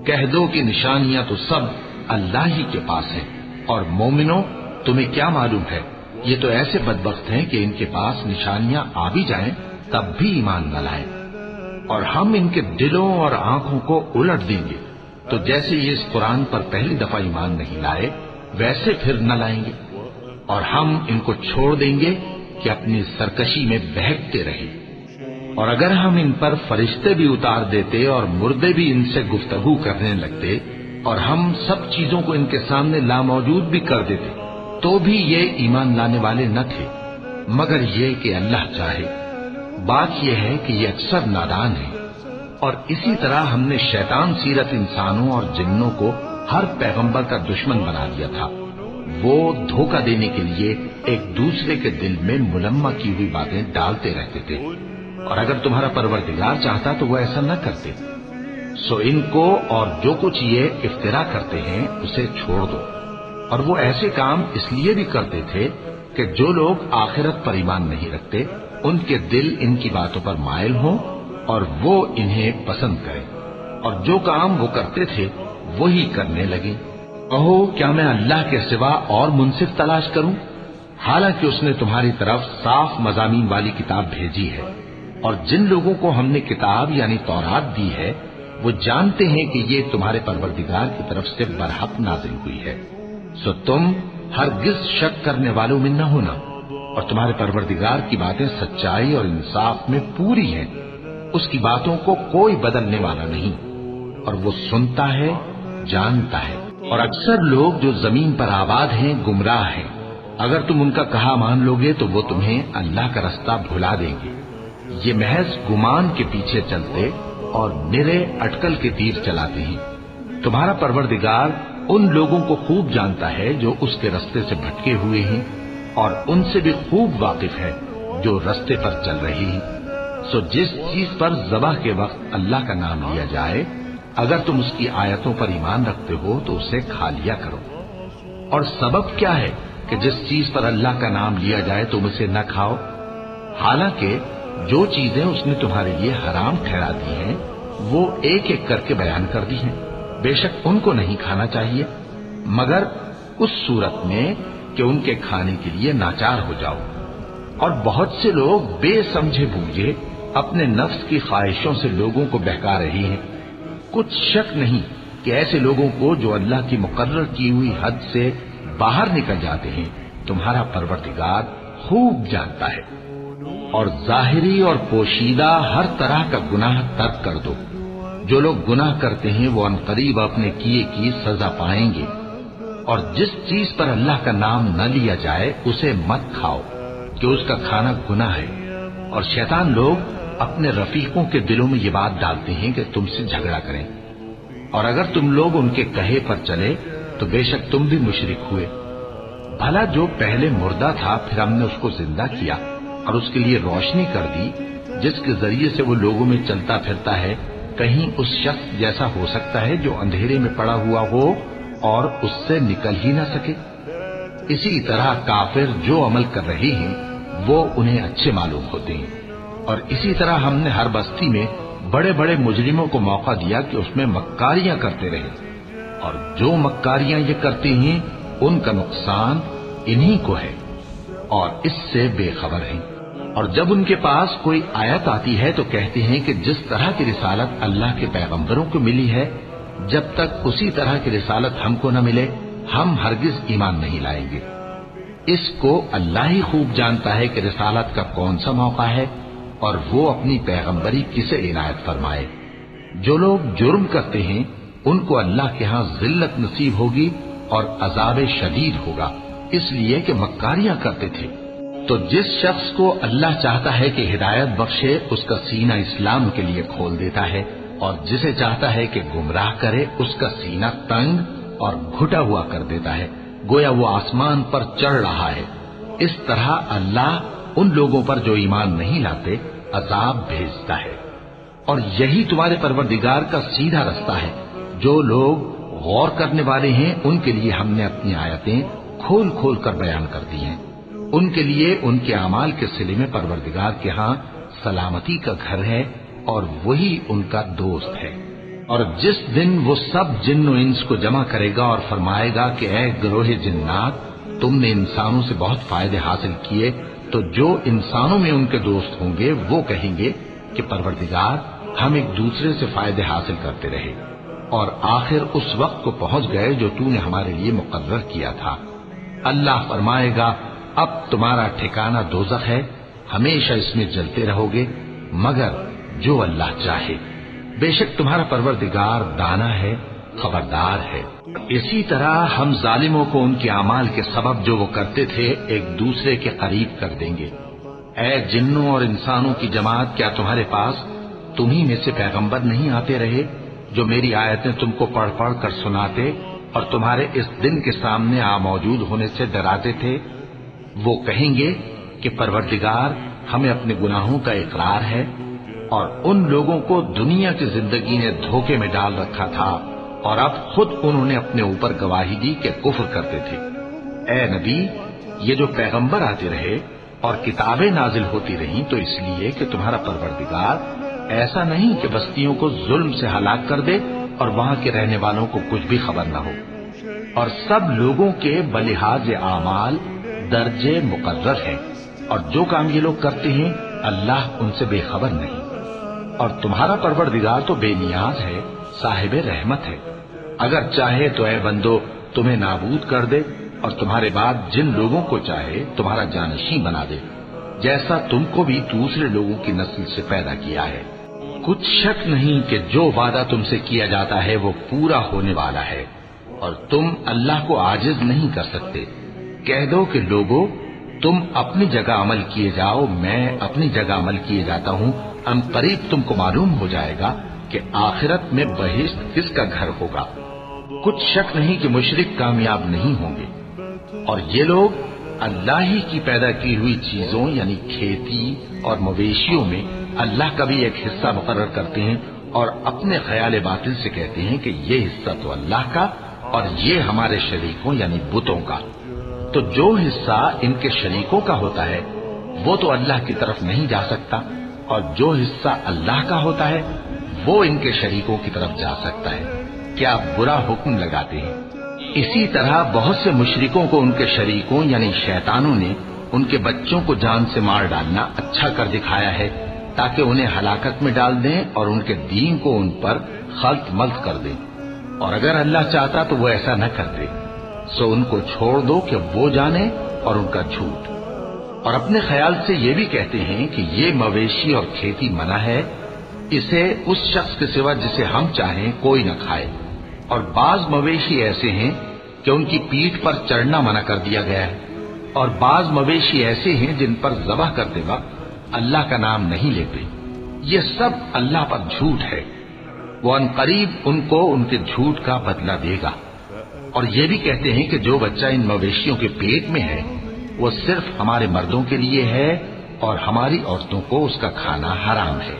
کہہ دو کہ نشانیاں تو سب اللہ ہی کے پاس ہیں، اور مومنوں تمہیں کیا معلوم ہے، یہ تو ایسے بدبخت ہیں کہ ان کے پاس نشانیاں آ بھی جائیں تب بھی ایمان نہ لائیں۔ اور ہم ان کے دلوں اور آنکھوں کو الٹ دیں گے، تو جیسے یہ اس قرآن پر پہلی دفعہ ایمان نہیں لائے ویسے پھر نہ لائیں گے، اور ہم ان کو چھوڑ دیں گے کہ اپنی سرکشی میں بہکتے رہے۔ اور اگر ہم ان پر فرشتے بھی اتار دیتے اور مردے بھی ان سے گفتگو کرنے لگتے، اور ہم سب چیزوں کو ان کے سامنے لاموجود بھی کر دیتے، تو بھی یہ ایمان لانے والے نہ تھے، مگر یہ کہ اللہ چاہے۔ بات یہ ہے کہ یہ اکثر نادان ہیں۔ اور اسی طرح ہم نے شیطان سیرت انسانوں اور جنوں کو ہر پیغمبر کا دشمن بنا دیا تھا۔ وہ دھوکہ دینے کے لیے ایک دوسرے کے دل میں ملمہ کی ہوئی باتیں ڈالتے رہتے تھے، اور اگر تمہارا پروردگار چاہتا تو وہ ایسا نہ کرتے۔ سو ان کو اور جو کچھ یہ افترا کرتے ہیں اسے چھوڑ دو۔ اور وہ ایسے کام اس لیے بھی کرتے تھے کہ جو لوگ آخرت پر ایمان نہیں رکھتے ان کے دل ان کی باتوں پر مائل ہوں اور وہ انہیں پسند کریں، اور جو کام وہ کرتے تھے وہی کرنے لگے۔ کہو کیا میں اللہ کے سوا اور منصف تلاش کروں، حالانکہ اس نے تمہاری طرف صاف مضامین والی کتاب بھیجی ہے، اور جن لوگوں کو ہم نے کتاب یعنی تورات دی ہے وہ جانتے ہیں کہ یہ تمہارے پروردگار کی طرف سے برحق نازل ہوئی ہے، سو تم ہرگز شک کرنے والوں میں نہ ہونا۔ اور تمہارے پروردگار کی باتیں سچائی اور انصاف میں پوری ہیں، اس کی باتوں کو کوئی بدلنے والا نہیں، اور وہ سنتا ہے، جانتا ہے۔ اور اکثر لوگ جو زمین پر آباد ہیں گمراہ ہیں، اگر تم ان کا کہا مان لوگے تو وہ تمہیں اللہ کا رستہ بھلا دیں گے۔ یہ محض گمان کے پیچھے چلتے اور نرے اٹکل کے تیر چلاتے ہیں۔ تمہارا پروردگار ان لوگوں کو خوب جانتا ہے جو اس کے رستے سے بھٹکے ہوئے ہیں، اور ان سے بھی خوب واقف ہے جو رستے پر چل رہی ہیں۔ سو جس چیز پر ذبح کے وقت اللہ کا نام لیا جائے، اگر تم اس کی آیتوں پر ایمان رکھتے ہو تو اسے کھا لیا کرو۔ اور سبب کیا ہے کہ جس چیز پر اللہ کا نام لیا جائے تم اسے نہ کھاؤ؟ حالانکہ جو چیزیں اس نے تمہارے لیے حرام ٹھہرا دی ہیں وہ ایک ایک کر کے بیان کر دی ہیں۔ بے شک ان کو نہیں کھانا چاہیے مگر اس صورت میں کہ ان کے کھانے کے لیے ناچار ہو جاؤ۔ اور بہت سے لوگ بے سمجھے بوجھے اپنے نفس کی خواہشوں سے لوگوں کو بہکا رہی ہیں۔ کچھ شک نہیں کہ ایسے لوگوں کو جو اللہ کی مقرر کی ہوئی حد سے باہر نکل جاتے ہیں تمہارا پروردگار خوب جانتا ہے۔ اور ظاہری اور پوشیدہ ہر طرح کا گناہ ترک کر دو۔ جو لوگ گناہ کرتے ہیں وہ عنقریب اپنے کیے کی سزا پائیں گے۔ اور جس چیز پر اللہ کا نام نہ لیا جائے اسے مت کھاؤ کہ اس کا کھانا گناہ ہے۔ اور شیطان لوگ اپنے رفیقوں کے دلوں میں یہ بات ڈالتے ہیں کہ تم سے جھگڑا کریں، اور اگر تم لوگ ان کے کہے پر چلے تو بے شک تم بھی مشرک ہوئے۔ بھلا جو پہلے مردہ تھا پھر ہم نے اس کو زندہ کیا اور اس کے لیے روشنی کر دی جس کے ذریعے سے وہ لوگوں میں چلتا پھرتا ہے، کہیں اس شخص جیسا ہو سکتا ہے جو اندھیرے میں پڑا ہوا ہو اور اس سے نکل ہی نہ سکے؟ اسی طرح کافر جو عمل کر رہے ہیں وہ انہیں اچھے معلوم ہوتے ہیں۔ اور اسی طرح ہم نے ہر بستی میں بڑے بڑے مجرموں کو موقع دیا کہ اس میں مکاریاں کرتے رہیں، اور جو مکاریاں یہ کرتے ہیں ان کا نقصان انہی کو ہے اور اس سے بے خبر ہیں۔ اور جب ان کے پاس کوئی آیت آتی ہے تو کہتے ہیں کہ جس طرح کی رسالت اللہ کے پیغمبروں کو ملی ہے جب تک اسی طرح کی رسالت ہم کو نہ ملے ہم ہرگز ایمان نہیں لائیں گے۔ اس کو اللہ ہی خوب جانتا ہے کہ رسالت کا کون سا موقع ہے اور وہ اپنی پیغمبری کسے عنایت فرمائے۔ جو لوگ جرم کرتے ہیں ان کو اللہ کے ہاں ذلت نصیب ہوگی اور عذاب شدید ہوگا، اس لیے کہ مکاریاں کرتے تھے۔ تو جس شخص کو اللہ چاہتا ہے کہ ہدایت بخشے اس کا سینہ اسلام کے لیے کھول دیتا ہے، اور جسے چاہتا ہے کہ گمراہ کرے اس کا سینہ تنگ اور گھٹا ہوا کر دیتا ہے، گویا وہ آسمان پر چڑھ رہا ہے۔ اس طرح اللہ ان لوگوں پر جو ایمان نہیں لاتے عذاب بھیجتا ہے۔ اور یہی تمہارے پروردگار کا سیدھا رستہ ہے۔ جو لوگ غور کرنے والے ہیں ان کے لیے ہم نے اپنی آیتیں کھول کھول کر بیان کر دی ہیں۔ ان کے لیے ان کے اعمال کے صلے میں پروردگار کے ہاں سلامتی کا گھر ہے اور وہی ان کا دوست ہے۔ اور جس دن وہ سب جن و انس کو جمع کرے گا اور فرمائے گا کہ اے گروہ جنات، تم نے انسانوں سے بہت فائدے حاصل کیے، تو جو انسانوں میں ان کے دوست ہوں گے وہ کہیں گے کہ پروردگار ہم ایک دوسرے سے فائدے حاصل کرتے رہے اور آخر اس وقت کو پہنچ گئے جو تو نے ہمارے لیے مقرر کیا تھا۔ اللہ فرمائے گا اب تمہارا ٹھکانہ دوزخ ہے، ہمیشہ اس میں جلتے رہو گے مگر جو اللہ چاہے۔ بے شک تمہارا پروردگار دانا ہے، خبردار ہے۔ اسی طرح ہم ظالموں کو ان کے اعمال کے سبب جو وہ کرتے تھے ایک دوسرے کے قریب کر دیں گے۔ اے جنوں اور انسانوں کی جماعت، کیا تمہارے پاس تمہیں میں سے پیغمبر نہیں آتے رہے جو میری آیتیں تم کو پڑھ پڑھ کر سناتے اور تمہارے اس دن کے سامنے موجود ہونے سے ڈراتے تھے؟ وہ کہیں گے کہ پروردگار ہمیں اپنے گناہوں کا اقرار ہے، اور ان لوگوں کو دنیا کی زندگی نے دھوکے میں ڈال رکھا تھا اور اب خود انہوں نے اپنے اوپر گواہی دی کہ کفر کرتے تھے۔ اے نبی، یہ جو پیغمبر آتے رہے اور کتابیں نازل ہوتی رہیں تو اس لیے کہ تمہارا پروردگار ایسا نہیں کہ بستیوں کو ظلم سے ہلاک کر دے اور وہاں کے رہنے والوں کو کچھ بھی خبر نہ ہو، اور سب لوگوں کے بلحاظ اعمال درجے مقرر ہیں، اور جو کام یہ لوگ کرتے ہیں اللہ ان سے بے خبر نہیں۔ اور تمہارا پروردگار تو بے نیاز ہے، صاحب رحمت ہے، اگر چاہے تو اے بندو تمہیں نابود کر دے اور تمہارے بعد جن لوگوں کو چاہے تمہارا جانشین بنا دے، جیسا تم کو بھی دوسرے لوگوں کی نسل سے پیدا کیا ہے۔ کچھ شک نہیں کہ جو وعدہ تم سے کیا جاتا ہے وہ پورا ہونے والا ہے، اور تم اللہ کو عاجز نہیں کر سکتے۔ کہہ دو کہ لوگوں، تم اپنی جگہ عمل کیے جاؤ، میں اپنی جگہ عمل کیے جاتا ہوں۔ ان قریب تم کو معلوم ہو جائے گا کہ آخرت میں بہشت کس کا گھر ہوگا۔ کچھ شک نہیں کہ مشرک کامیاب نہیں ہوں گے، اور یہ لوگ اللہ ہی کی پیدا کی ہوئی چیزوں یعنی کھیتی اور مویشیوں میں اللہ کا بھی ایک حصہ مقرر کرتے ہیں، اور اپنے خیال باطل سے کہتے ہیں کہ یہ حصہ تو اللہ کا اور یہ ہمارے شریکوں یعنی بتوں کا۔ تو جو حصہ ان کے شریکوں کا ہوتا ہے وہ تو اللہ کی طرف نہیں جا سکتا، اور جو حصہ اللہ کا ہوتا ہے وہ ان کے شریکوں کی طرف جا سکتا ہے۔ کیا برا حکم لگاتے ہیں؟ اسی طرح بہت سے مشرکوں کو ان کے شریکوں یعنی شیطانوں نے ان کے بچوں کو جان سے مار ڈالنا اچھا کر دکھایا ہے، تاکہ انہیں ہلاکت میں ڈال دیں اور ان کے دین کو ان پر خلط ملط کر دیں، اور اگر اللہ چاہتا تو وہ ایسا نہ کرتے۔ سو ان کو چھوڑ دو کہ وہ جانے اور ان کا جھوٹ، اور اپنے خیال سے یہ بھی کہتے ہیں کہ یہ مویشی اور کھیتی منع ہے، اسے اس شخص کے سوا جسے ہم چاہیں کوئی نہ کھائے۔ اور بعض مویشی ایسے ہیں کہ ان کی پیٹھ پر چڑھنا منع کر دیا گیا ہے، اور بعض مویشی ایسے ہیں جن پر ذبح کرتے وقت اللہ کا نام نہیں لیتے۔ یہ سب اللہ پر جھوٹ ہے، وہ ان قریب ان کو ان کے جھوٹ کا بدلہ دے گا۔ اور یہ بھی کہتے ہیں کہ جو بچہ ان مویشیوں کے پیٹ میں ہے وہ صرف ہمارے مردوں کے لیے ہے، اور ہماری عورتوں کو اس کا کھانا حرام ہے،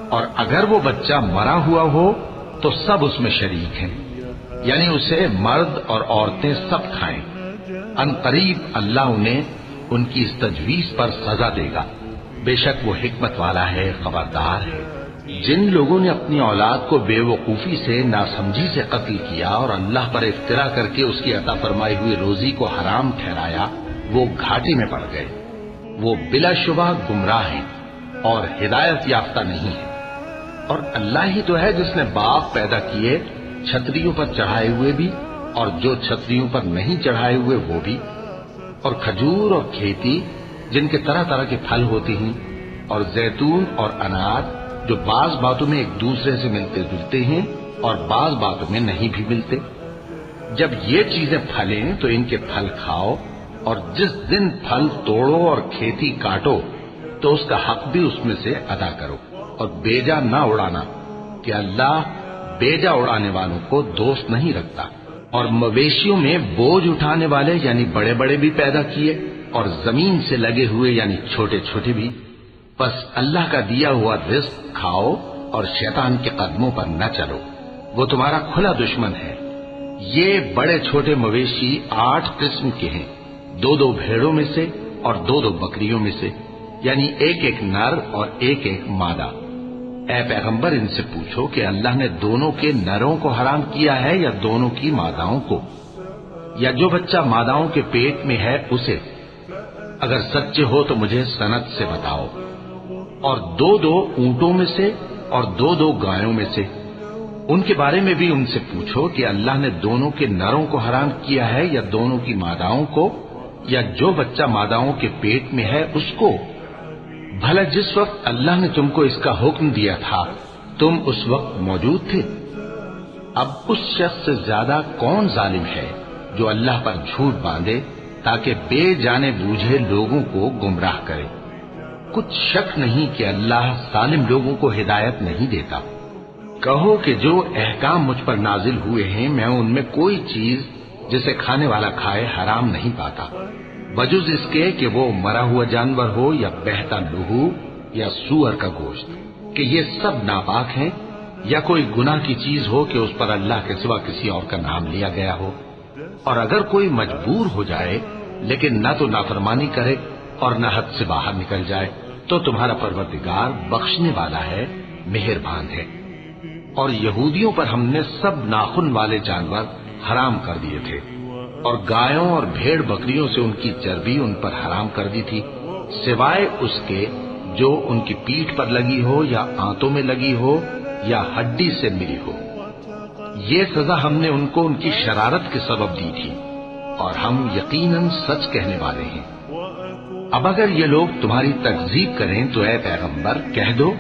اور اگر وہ بچہ مرا ہوا ہو تو سب اس میں شریک ہیں، یعنی اسے مرد اور عورتیں سب کھائیں۔ ان قریب اللہ انہیں ان کی اس تجویز پر سزا دے گا، بے شک وہ حکمت والا ہے، خبردار ہے۔ جن لوگوں نے اپنی اولاد کو بے وقوفی سے، ناسمجھی سے قتل کیا اور اللہ پر افترا کر کے اس کی عطا فرمائی ہوئی روزی کو حرام ٹھہرایا، وہ گھاٹے میں پڑ گئے۔ وہ بلا شبہ گمراہ ہیں اور ہدایت یافتہ نہیں ہیں۔ اور اللہ ہی تو ہے جس نے باغ پیدا کیے، چھتریوں پر چڑھائے ہوئے بھی اور جو چھتریوں پر نہیں چڑھائے ہوئے وہ بھی، اور کھجور اور کھیتی جن کے طرح طرح کے پھل ہوتے ہیں، اور زیتون اور انار جو بعض باتوں میں ایک دوسرے سے ملتے جلتے ہیں اور بعض باتوں میں نہیں بھی ملتے۔ جب یہ چیزیں پھلیں تو ان کے پھل کھاؤ، اور جس دن پھل توڑو اور کھیتی کاٹو تو اس کا حق بھی اس میں سے ادا کرو، اور بیجا نہ اڑانا کہ اللہ بیجا اڑانے والوں کو دوست نہیں رکھتا۔ اور مویشیوں میں بوجھ اٹھانے والے یعنی بڑے بڑے بھی پیدا کیے، اور زمین سے لگے ہوئے یعنی چھوٹے چھوٹے بھی۔ بس اللہ کا دیا ہوا رزق کھاؤ اور شیطان کے قدموں پر نہ چلو، وہ تمہارا کھلا دشمن ہے۔ یہ بڑے چھوٹے مویشی 8 قسم کے ہیں، 2 بھیڑوں میں سے اور 2 بکریوں میں سے، یعنی ایک نر اور ایک مادہ۔ اے پیغمبر ان سے پوچھو کہ اللہ نے دونوں کے نروں کو حرام کیا ہے یا دونوں کی ماداؤں کو، یا جو بچہ ماداؤں کے پیٹ میں ہے اسے؟ اگر سچے ہو تو مجھے سند سے بتاؤ۔ اور 2 اونٹوں میں سے اور 2 گایوں میں سے، ان کے بارے میں بھی ان سے پوچھو کہ اللہ نے دونوں کے نروں کو حرام کیا ہے یا دونوں کی ماداؤں کو، یا جو بچہ ماداؤں کے پیٹ میں ہے اس کو؟ بھلا جس وقت اللہ نے تم کو اس کا حکم دیا تھا تم اس وقت موجود تھے؟ اب اس شخص سے زیادہ کون ظالم ہے جو اللہ پر جھوٹ باندھے تاکہ بے جانے بوجھے لوگوں کو گمراہ کرے۔ کچھ شک نہیں کہ اللہ ظالم لوگوں کو ہدایت نہیں دیتا۔ کہو کہ جو احکام مجھ پر نازل ہوئے ہیں میں ان میں کوئی چیز جسے کھانے والا کھائے حرام نہیں پاتا، بجز اس کے کہ وہ مرا ہوا جانور ہو یا بہتا لہو یا سور کا گوشت، کہ یہ سب ناپاک ہیں، یا کوئی گناہ کی چیز ہو کہ اس پر اللہ کے سوا کسی اور کا نام لیا گیا ہو۔ اور اگر کوئی مجبور ہو جائے لیکن نہ تو نافرمانی کرے اور نہ حد سے باہر نکل جائے تو تمہارا پروردگار بخشنے والا ہے، مہربان ہے۔ اور یہودیوں پر ہم نے سب ناخن والے جانور حرام کر دیے تھے، اور گایوں اور بھیڑ بکریوں سے ان کی چربی ان پر حرام کر دی تھی، سوائے اس کے جو ان کی پیٹھ پر لگی ہو یا آنتوں میں لگی ہو یا ہڈی سے ملی ہو۔ یہ سزا ہم نے ان کو ان کی شرارت کے سبب دی تھی، اور ہم یقیناً سچ کہنے والے ہیں۔ اب اگر یہ لوگ تمہاری تکذیب کریں تو اے پیغمبر کہہ دو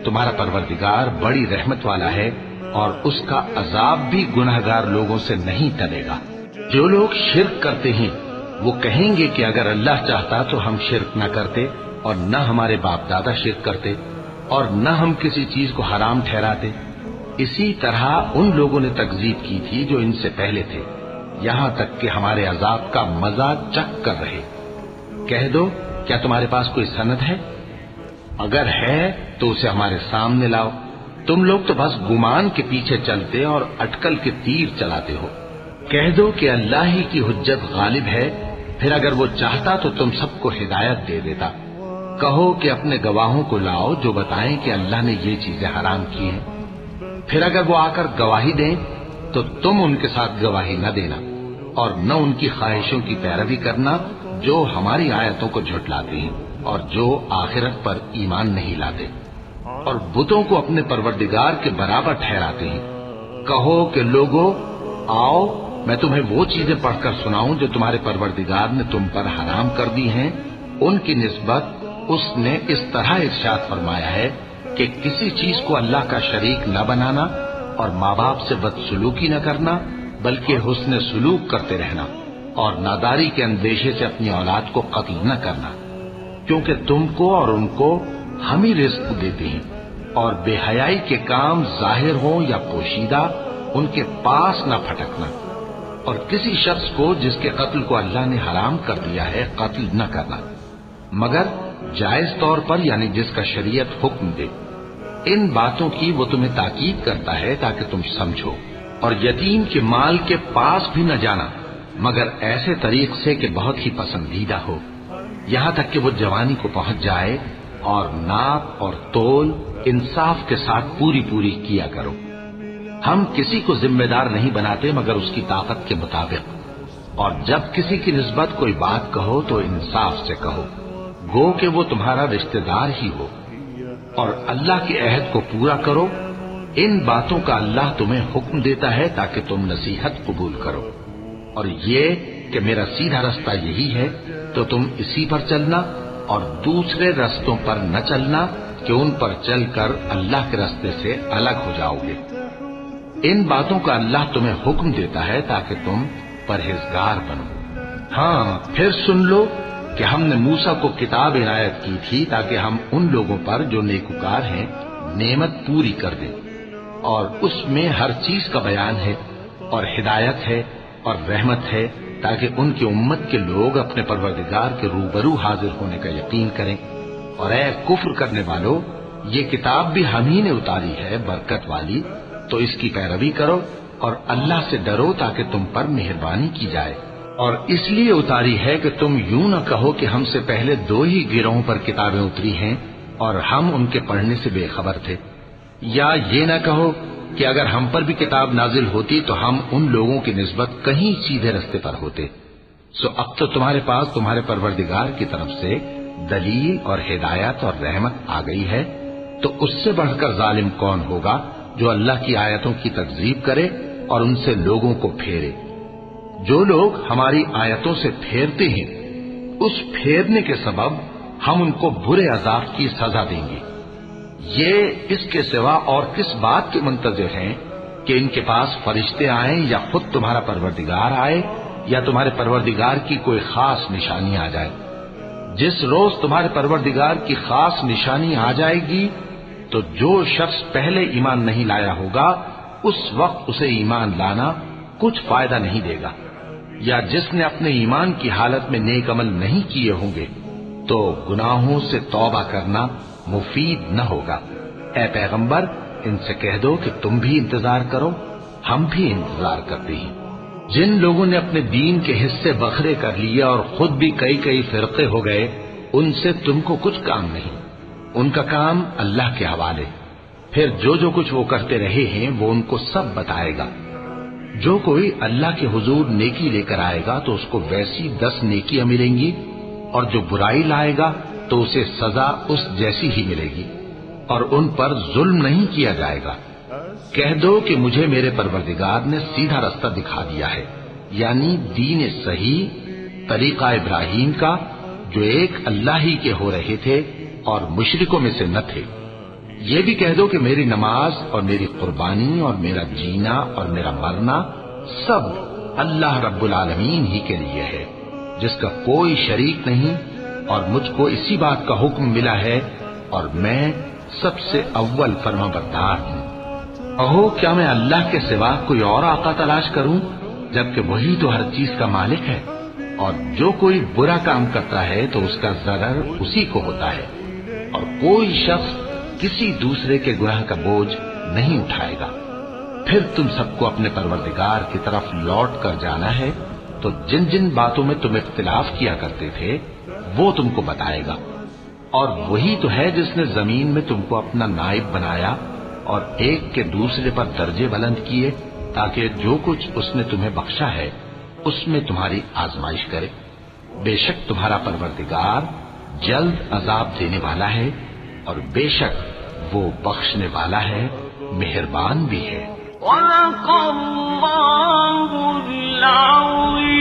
تمہارا پروردگار بڑی رحمت والا ہے اور اس کا عذاب بھی گناہگار لوگوں سے نہیں ٹلے گا۔ جو لوگ شرک کرتے ہیں وہ کہیں گے کہ اگر اللہ چاہتا تو ہم شرک نہ کرتے اور نہ ہمارے باپ دادا شرک کرتے اور نہ ہم کسی چیز کو حرام ٹھہراتے۔ اسی طرح ان لوگوں نے تکذیب کی تھی جو ان سے پہلے تھے، یہاں تک کہ ہمارے عذاب کا مزہ چکھ کر رہے۔ کہہ دو کیا تمہارے پاس کوئی سند ہے؟ اگر ہے تو اسے ہمارے سامنے لاؤ۔ تم لوگ تو بس گمان کے پیچھے چلتے اور اٹکل کے تیر چلاتے ہو۔ کہہ دو کہ اللہ ہی کی حجت غالب ہے، پھر اگر وہ چاہتا تو تم سب کو ہدایت دے دیتا۔ کہو کہ اپنے گواہوں کو لاؤ جو بتائیں کہ اللہ نے یہ چیزیں حرام کی ہیں، پھر اگر وہ آ کر گواہی دیں تو تم ان کے ساتھ گواہی نہ دینا اور نہ ان کی خواہشوں کی پیروی کرنا جو ہماری آیتوں کو جھٹلاتے ہیں اور جو آخرت پر ایمان نہیں لاتے اور بتوں کو اپنے پروردگار کے برابر ٹھہراتے ہیں۔ کہو کہ لوگو آؤ میں تمہیں وہ چیزیں پڑھ کر سناؤں جو تمہارے پروردگار نے تم پر حرام کر دی ہیں۔ ان کی نسبت اس نے اس طرح ارشاد فرمایا ہے کہ کسی چیز کو اللہ کا شریک نہ بنانا اور ماں باپ سے بدسلوکی نہ کرنا بلکہ حسن سلوک کرتے رہنا اور ناداری کے اندیشے سے اپنی اولاد کو قتل نہ کرنا، کیونکہ تم کو اور ان کو ہم ہی رزق دیتے ہیں، اور بے حیائی کے کام ظاہر ہوں یا پوشیدہ ان کے پاس نہ پھٹکنا، اور کسی شخص کو جس کے قتل کو اللہ نے حرام کر دیا ہے قتل نہ کرنا مگر جائز طور پر، یعنی جس کا شریعت حکم دے۔ ان باتوں کی وہ تمہیں تاکید کرتا ہے تاکہ تم سمجھو، اور یتیم کے مال کے پاس بھی نہ جانا مگر ایسے طریق سے کہ بہت ہی پسندیدہ ہو، یہاں تک کہ وہ جوانی کو پہنچ جائے، اور ناپ اور تول انصاف کے ساتھ پوری کیا کرو۔ ہم کسی کو ذمہ دار نہیں بناتے مگر اس کی طاقت کے مطابق، اور جب کسی کی نسبت کوئی بات کہو تو انصاف سے کہو، گو کہ وہ تمہارا رشتہ دار ہی ہو، اور اللہ کے عہد کو پورا کرو۔ ان باتوں کا اللہ تمہیں حکم دیتا ہے تاکہ تم نصیحت قبول کرو، اور یہ کہ میرا سیدھا رستہ یہی ہے تو تم اسی پر چلنا اور دوسرے رستوں پر نہ چلنا کہ ان پر چل کر اللہ کے راستے سے الگ ہو جاؤ گے۔ ان باتوں کا اللہ تمہیں حکم دیتا ہے تاکہ تم پرہیزگار بنو۔ ہاں پھر سن لو کہ ہم نے موسیٰ کو کتاب عنایت کی تھی تاکہ ہم ان لوگوں پر جو نیکوکار ہیں نعمت پوری کر دیں، اور اس میں ہر چیز کا بیان ہے اور ہدایت ہے اور رحمت ہے تاکہ ان کی امت کے لوگ اپنے پروردگار کے روبرو حاضر ہونے کا یقین کریں۔ اور اے کفر کرنے والو، یہ کتاب بھی ہم ہی نے اتاری ہے برکت والی، تو اس کی پیروی کرو اور اللہ سے ڈرو تاکہ تم پر مہربانی کی جائے۔ اور اس لیے اتاری ہے کہ تم یوں نہ کہو کہ ہم سے پہلے 2 ہی گروہوں پر کتابیں اتری ہیں اور ہم ان کے پڑھنے سے بے خبر تھے، یا یہ نہ کہو کہ اگر ہم پر بھی کتاب نازل ہوتی تو ہم ان لوگوں کی نسبت کہیں سیدھے رستے پر ہوتے۔ سو اب تو تمہارے پاس تمہارے پروردگار کی طرف سے دلیل اور ہدایت اور رحمت آ گئی ہے، تو اس سے بڑھ کر ظالم کون ہوگا جو اللہ کی آیتوں کی تکذیب کرے اور ان سے لوگوں کو پھیرے۔ جو لوگ ہماری آیتوں سے پھیرتے ہیں اس پھیرنے کے سبب ہم ان کو برے عذاب کی سزا دیں گے۔ یہ اس کے سوا اور کس بات کے منتظر ہیں کہ ان کے پاس فرشتے آئیں یا خود تمہارا پروردگار آئے یا تمہارے پروردگار کی کوئی خاص نشانی آ جائے۔ جس روز تمہارے پروردگار کی خاص نشانی آ جائے گی تو جو شخص پہلے ایمان نہیں لایا ہوگا اس وقت اسے ایمان لانا کچھ فائدہ نہیں دے گا، یا جس نے اپنے ایمان کی حالت میں نیک عمل نہیں کیے ہوں گے تو گناہوں سے توبہ کرنا مفید نہ ہوگا۔ اے پیغمبر ان سے کہہ دو کہ تم بھی انتظار کرو، ہم بھی انتظار کرتے ہیں۔ جن لوگوں نے اپنے دین کے حصے بکھرے کر لیے اور خود بھی کئی فرقے ہو گئے، ان سے تم کو کچھ کام نہیں، ان کا کام اللہ کے حوالے۔ پھر جو کچھ وہ کرتے رہے ہیں وہ ان کو سب بتائے گا۔ جو کوئی اللہ کے حضور نیکی لے کر آئے گا تو اس کو ویسی 10 نیکیاں ملیں گی، اور جو برائی لائے گا تو اسے سزا اس جیسی ہی ملے گی، اور ان پر ظلم نہیں کیا جائے گا۔ کہہ دو کہ مجھے میرے پروردگار نے سیدھا رستہ دکھا دیا ہے، یعنی دین صحیح، طریقہ ابراہیم کا، جو ایک اللہ ہی کے ہو رہے تھے اور مشرکوں میں سے نہ تھے۔ یہ بھی کہہ دو کہ میری نماز اور میری قربانی اور میرا جینا اور میرا مرنا سب اللہ رب العالمین ہی کے لیے ہے، جس کا کوئی شریک نہیں، اور مجھ کو اسی بات کا حکم ملا ہے اور میں سب سے اول فرما بردار ہوں۔ کہو کیا میں اللہ کے سوا کوئی اور آقا تلاش کروں، جبکہ وہی تو ہر چیز کا مالک ہے، اور جو کوئی برا کام کرتا ہے تو اس کا ضرر اسی کو ہوتا ہے، اور کوئی شخص کسی دوسرے کے گناہ کا بوجھ نہیں اٹھائے گا۔ پھر تم سب کو اپنے پروردگار کی طرف لوٹ کر جانا ہے، تو جن جن باتوں میں تم اختلاف کیا کرتے تھے وہ تم کو بتائے گا، اور وہی تو ہے جس نے زمین میں تم کو اپنا نائب بنایا اور ایک کے دوسرے پر درجے بلند کیے، تاکہ جو کچھ اس نے تمہیں بخشا ہے اس میں تمہاری آزمائش کرے۔ بے شک تمہارا پروردگار جلد عذاب دینے والا ہے، اور بے شک وہ بخشنے والا ہے، مہربان بھی ہے۔ وَلَقَ اللَّهُ الْعَظِيمَ